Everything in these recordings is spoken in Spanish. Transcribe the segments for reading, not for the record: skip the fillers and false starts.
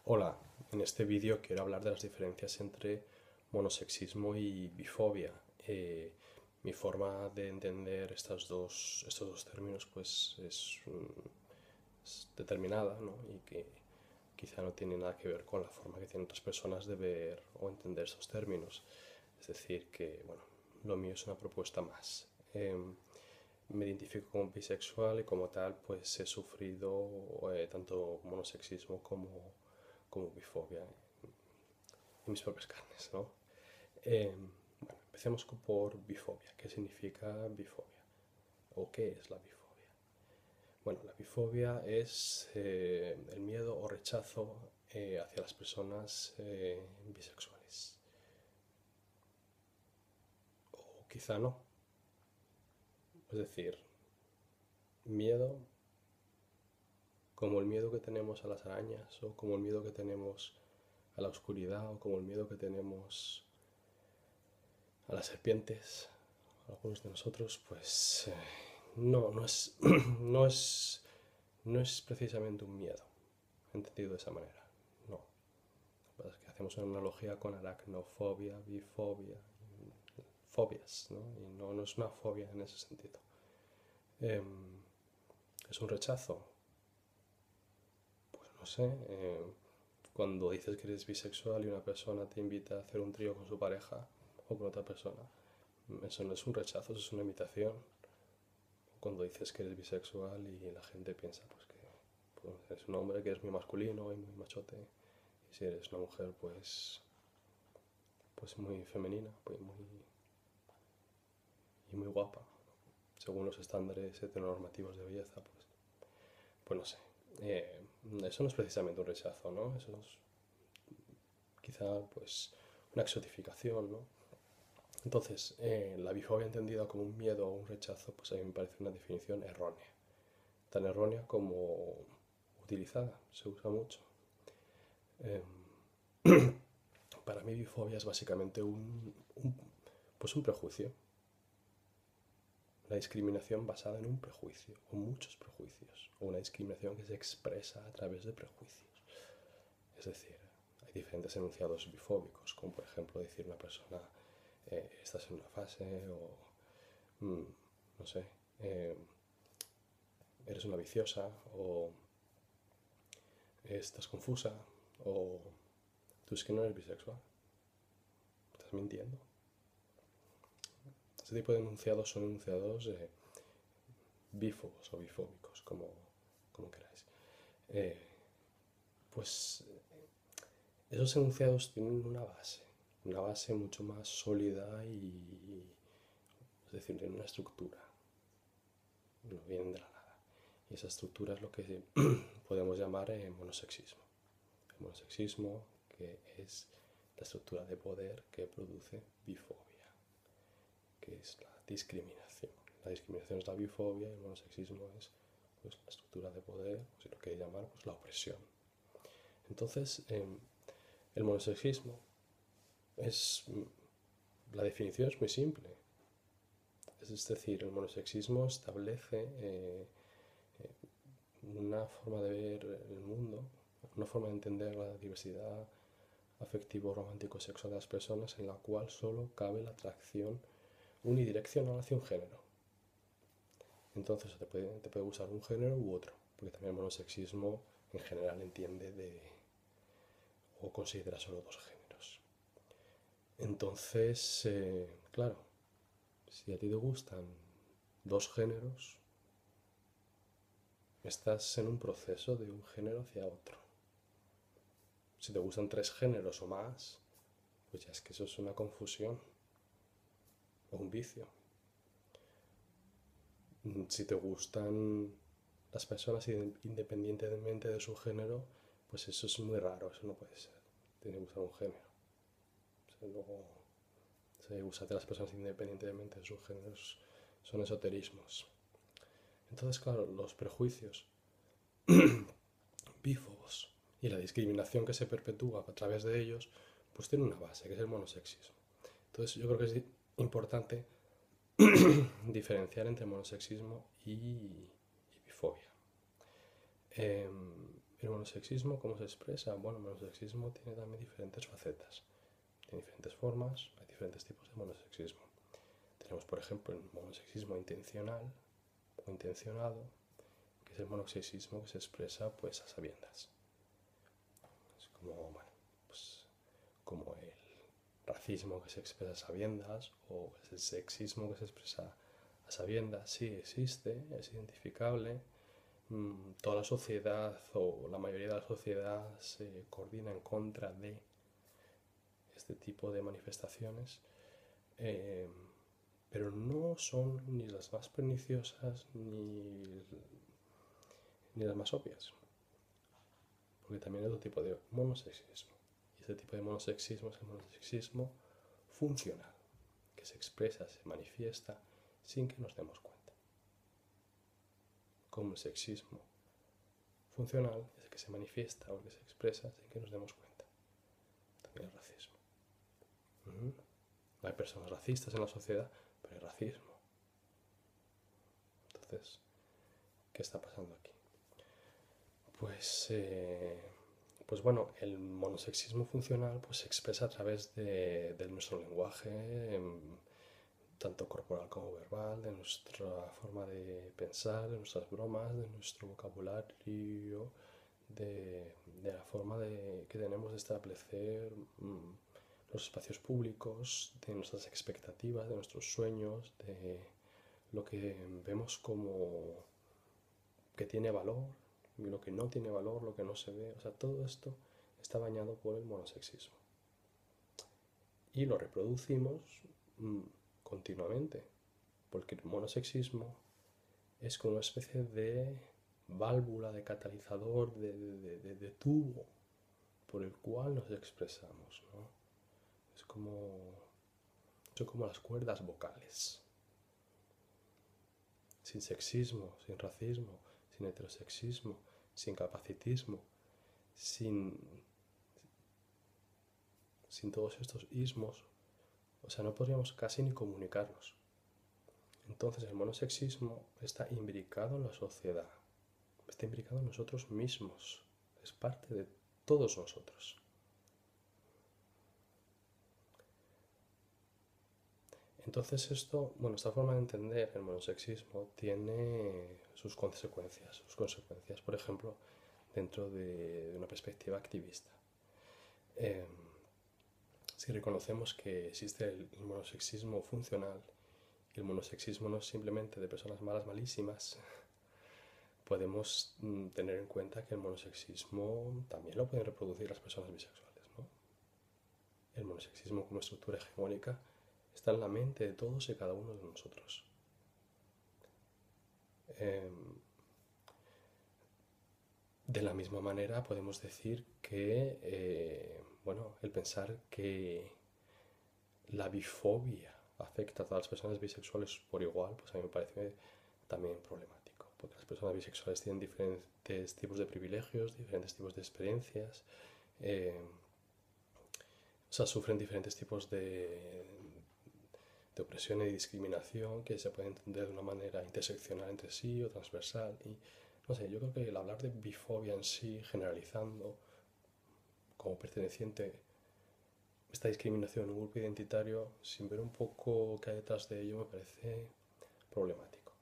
Hola, en este vídeo quiero hablar de las diferencias entre monosexismo y bifobia. Mi forma de entender estos dos términos pues es determinada, ¿no? Y que quizá no tiene nada que ver con la forma que tienen otras personas de ver o entender estos términos. Es decir, que bueno, lo mío es una propuesta más. Me identifico como bisexual y como tal pues he sufrido tanto monosexismo como bifobia en mis propias carnes, ¿no? Bueno, empecemos por bifobia. ¿Qué significa bifobia? ¿O qué es la bifobia? Bueno, la bifobia es el miedo o rechazo hacia las personas bisexuales. O quizá no. Es decir, miedo como el miedo que tenemos a las arañas, o como el miedo que tenemos a la oscuridad, o como el miedo que tenemos a las serpientes, algunos de nosotros, pues no es, no es, no es precisamente un miedo, entendido de esa manera, no. Lo que pasa es que hacemos una analogía con aracnofobia, bifobia, fobias, ¿no? Y no es una fobia en ese sentido. Eh, es un rechazo, pues no sé, cuando dices que eres bisexual y una persona te invita a hacer un trío con su pareja o con otra persona, eso no es un rechazo, eso es una invitación. Cuando dices que eres bisexual y la gente piensa pues, eres un hombre que es muy masculino y muy machote, y si eres una mujer pues muy femenina y muy guapa, según los estándares heteronormativos de belleza, pues no sé. Eso no es precisamente un rechazo, ¿no? Eso es quizá pues una exotificación, ¿no? Entonces, la bifobia entendida como un miedo o un rechazo, pues a mí me parece una definición errónea. Tan errónea como utilizada, se usa mucho. Eh, para mí bifobia es básicamente pues un prejuicio. La discriminación basada en un prejuicio, o muchos prejuicios, o una discriminación que se expresa a través de prejuicios. Es decir, hay diferentes enunciados bifóbicos, como por ejemplo decir a una persona, estás en una fase, o no sé, eh, eres una viciosa, o estás confusa, o tú es que no eres bisexual, estás mintiendo. Este tipo de enunciados son enunciados bífobos o bifóbicos, como queráis. Eh, pues esos enunciados tienen una base mucho más sólida es decir, tienen una estructura, no vienen de la nada. Y esa estructura es lo que podemos llamar monosexismo. El monosexismo, que es la estructura de poder que produce bifobia, que es la discriminación. La discriminación es la bifobia y el monosexismo es pues, la estructura de poder, o si lo queréis llamar, pues la opresión. Entonces, el monosexismo es. La definición es muy simple. Es decir, el monosexismo establece una forma de ver el mundo, una forma de entender la diversidad afectivo, romántico, sexual de las personas en la cual solo cabe la atracción unidireccional hacia un género. Entonces te puede gustar un género u otro, porque también el monosexismo en general entiende o considera solo dos géneros. Entonces, claro, si a ti te gustan dos géneros, estás en un proceso de un género hacia otro. Si te gustan tres géneros o más, pues ya es que eso es una confusión o un vicio. Si te gustan las personas independientemente de su género, pues eso es muy raro, eso no puede ser. Tiene que gustar un género. O sea, luego, si gustan las personas independientemente de sus géneros, son esoterismos. Entonces, claro, los prejuicios bífobos y la discriminación que se perpetúa a través de ellos, pues tiene una base, que es el monosexismo. Entonces yo creo que es importante diferenciar entre monosexismo y bifobia. ¿El monosexismo cómo se expresa? Bueno, el monosexismo tiene también diferentes facetas, tiene diferentes formas, hay diferentes tipos de monosexismo. Tenemos, por ejemplo, el monosexismo intencional o intencionado, que es el monosexismo que se expresa pues a sabiendas. Es como, bueno, pues como el racismo que se expresa a sabiendas o el sexismo que se expresa a sabiendas. Sí, existe, es identificable. Toda la sociedad o la mayoría de la sociedad se coordina en contra de este tipo de manifestaciones, eh, pero no son ni las más perniciosas ni las más obvias, porque también hay otro tipo de monosexismo. Y este tipo de monosexismo es el monosexismo funcional, que se expresa, se manifiesta sin que nos demos cuenta. Como el sexismo funcional es el que se manifiesta o el que se expresa sin que nos demos cuenta. También el racismo. No hay personas racistas en la sociedad, pero hay racismo. Entonces, ¿qué está pasando aquí? Pues bueno, el monosexismo funcional pues, se expresa a través de nuestro lenguaje, tanto corporal como verbal, de nuestra forma de pensar, de nuestras bromas, de nuestro vocabulario, de la forma que tenemos de establecer los espacios públicos, de nuestras expectativas, de nuestros sueños, de lo que vemos como que tiene valor y lo que no tiene valor, lo que no se ve. O sea, todo esto está bañado por el monosexismo. Y lo reproducimos continuamente, porque el monosexismo es como una especie de válvula, de catalizador, de tubo por el cual nos expresamos, ¿no? Son como las cuerdas vocales. Sin sexismo, sin racismo, sin heterosexismo, sin capacitismo, sin todos estos ismos, o sea, no podríamos casi ni comunicarnos. Entonces el monosexismo está imbricado en la sociedad, está imbricado en nosotros mismos, es parte de todos nosotros. Entonces esto, bueno, esta forma de entender el monosexismo tiene sus consecuencias. Por ejemplo, dentro de una perspectiva activista. Si reconocemos que existe el monosexismo funcional y el monosexismo no es simplemente de personas malas, malísimas, podemos tener en cuenta que el monosexismo también lo pueden reproducir las personas bisexuales, ¿no? El monosexismo como estructura hegemónica está en la mente de todos y cada uno de nosotros. De la misma manera podemos decir que, bueno, el pensar que la bifobia afecta a todas las personas bisexuales por igual, pues a mí me parece también problemático, porque las personas bisexuales tienen diferentes tipos de privilegios, diferentes tipos de experiencias, o sea, sufren diferentes tipos de opresión y discriminación que se pueden entender de una manera interseccional entre sí o transversal. Y no sé, yo creo que el hablar de bifobia en sí, generalizando como perteneciente esta discriminación en un grupo identitario, sin ver un poco qué hay detrás de ello, me parece problemático.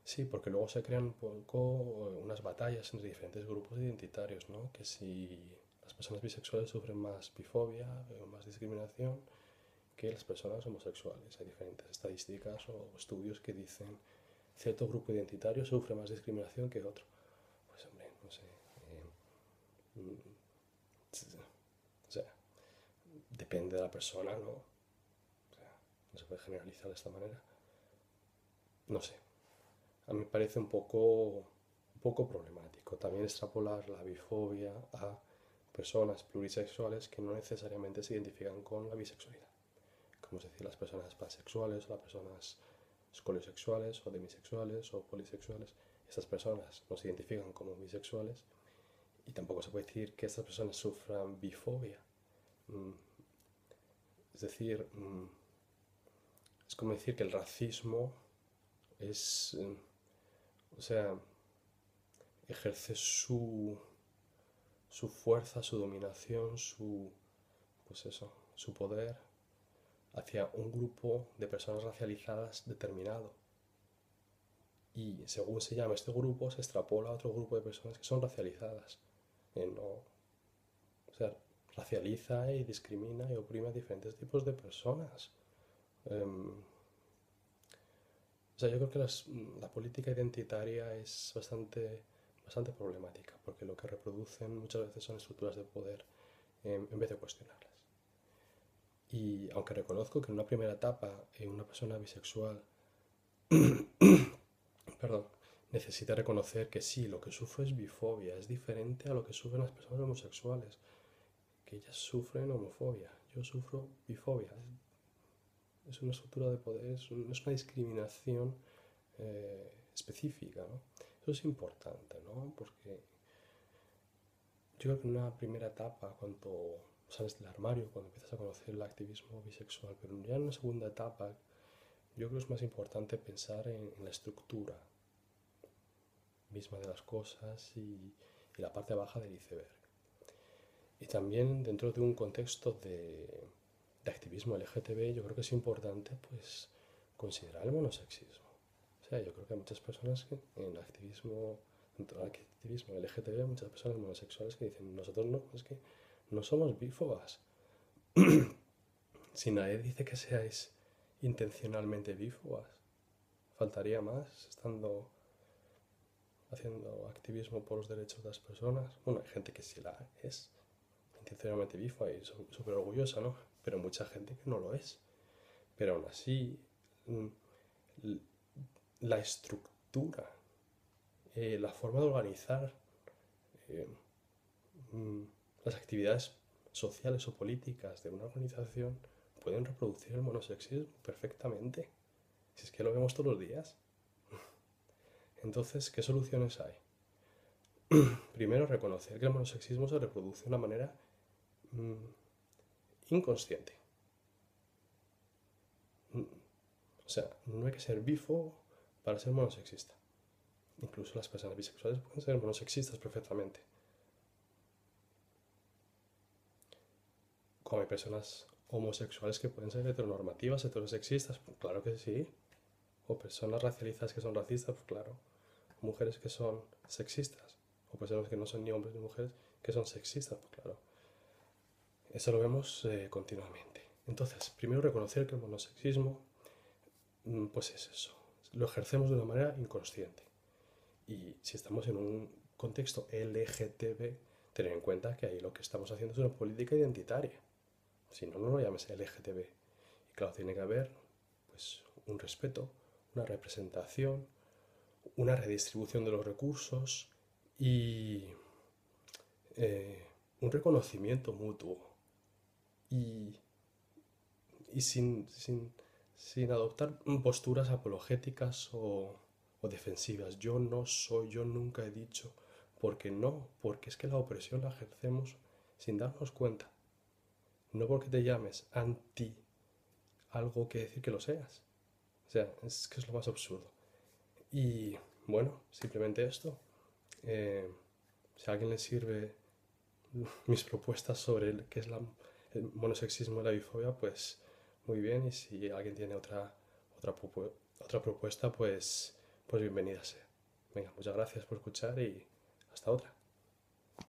Sí, porque luego se crean un poco unas batallas entre diferentes grupos identitarios, ¿no? Que si las personas bisexuales sufren más bifobia o más discriminación que las personas homosexuales. Hay diferentes estadísticas o estudios que dicen cierto grupo identitario sufre más discriminación que otro. Pues hombre, no sé. O sea, depende de la persona, ¿no? O sea, no se puede generalizar de esta manera. No sé. A mí me parece un poco problemático. También extrapolar la bifobia a personas plurisexuales que no necesariamente se identifican con la bisexualidad. Como es decir, las personas pansexuales o las personas escoliosexuales o demisexuales o polisexuales. Estas personas no se identifican como bisexuales y tampoco se puede decir que estas personas sufran bifobia. Es decir, es como decir que el racismo es, o sea, ejerce su fuerza, su dominación, pues eso, su poder hacia un grupo de personas racializadas determinado. Y según se llama este grupo, se extrapola a otro grupo de personas que son racializadas. No, o sea, racializa y discrimina y oprime a diferentes tipos de personas. O sea, yo creo que la política identitaria es bastante problemática, porque lo que reproducen muchas veces son estructuras de poder en vez de cuestionarlas. Y aunque reconozco que en una primera etapa una persona bisexual perdón, necesita reconocer que sí, lo que sufro es bifobia, es diferente a lo que sufren las personas homosexuales, que ellas sufren homofobia, yo sufro bifobia. Es una estructura de poder, es una discriminación específica, ¿no? Eso es importante, ¿no? Porque yo creo que en una primera etapa, cuando sales del armario, cuando empiezas a conocer el activismo bisexual, pero ya en una segunda etapa, yo creo que es más importante pensar en la estructura misma de las cosas y la parte baja del iceberg. Y también dentro de un contexto de activismo LGTB, yo creo que es importante pues considerar el monosexismo. O sea, yo creo que hay muchas personas que en activismo, dentro del activismo LGTB, hay muchas personas homosexuales que dicen, nosotros no, es que no somos bífobas. Si nadie dice que seáis intencionalmente bífobas, faltaría más estando haciendo activismo por los derechos de las personas. Bueno, hay gente que sí la es intencionalmente bífoba y súper orgullosa, ¿no? Pero mucha gente que no lo es. Pero aún así, la estructura, la forma de organizar eh, las actividades sociales o políticas de una organización pueden reproducir el monosexismo perfectamente. Si es que lo vemos todos los días. Entonces, ¿qué soluciones hay? Primero, reconocer que el monosexismo se reproduce de una manera inconsciente. O sea, no hay que ser bifo para ser monosexista. Incluso las personas bisexuales pueden ser monosexistas perfectamente. Como hay personas homosexuales que pueden ser heteronormativas, heterosexistas, pues claro que sí. O personas racializadas que son racistas, pues claro. Mujeres que son sexistas. O personas que no son ni hombres ni mujeres que son sexistas, pues claro. Eso lo vemos continuamente. Entonces, primero reconocer que el monosexismo, pues es eso. Lo ejercemos de una manera inconsciente. Y si estamos en un contexto LGTB, tener en cuenta que ahí lo que estamos haciendo es una política identitaria. Si no, no lo llames LGTB. Y claro, tiene que haber pues, un respeto, una representación, una redistribución de los recursos y un reconocimiento mutuo. Y, y sin adoptar posturas apologéticas o defensivas. Yo no soy, yo nunca he dicho, porque no, porque es que la opresión la ejercemos sin darnos cuenta. No porque te llames anti algo que decir que lo seas. O sea, es que es lo más absurdo. Y bueno, simplemente esto. Si a alguien le sirve mis propuestas sobre qué es el monosexismo y la bifobia, pues muy bien. Y si alguien tiene otra propuesta, pues bienvenida sea. Venga, muchas gracias por escuchar y hasta otra.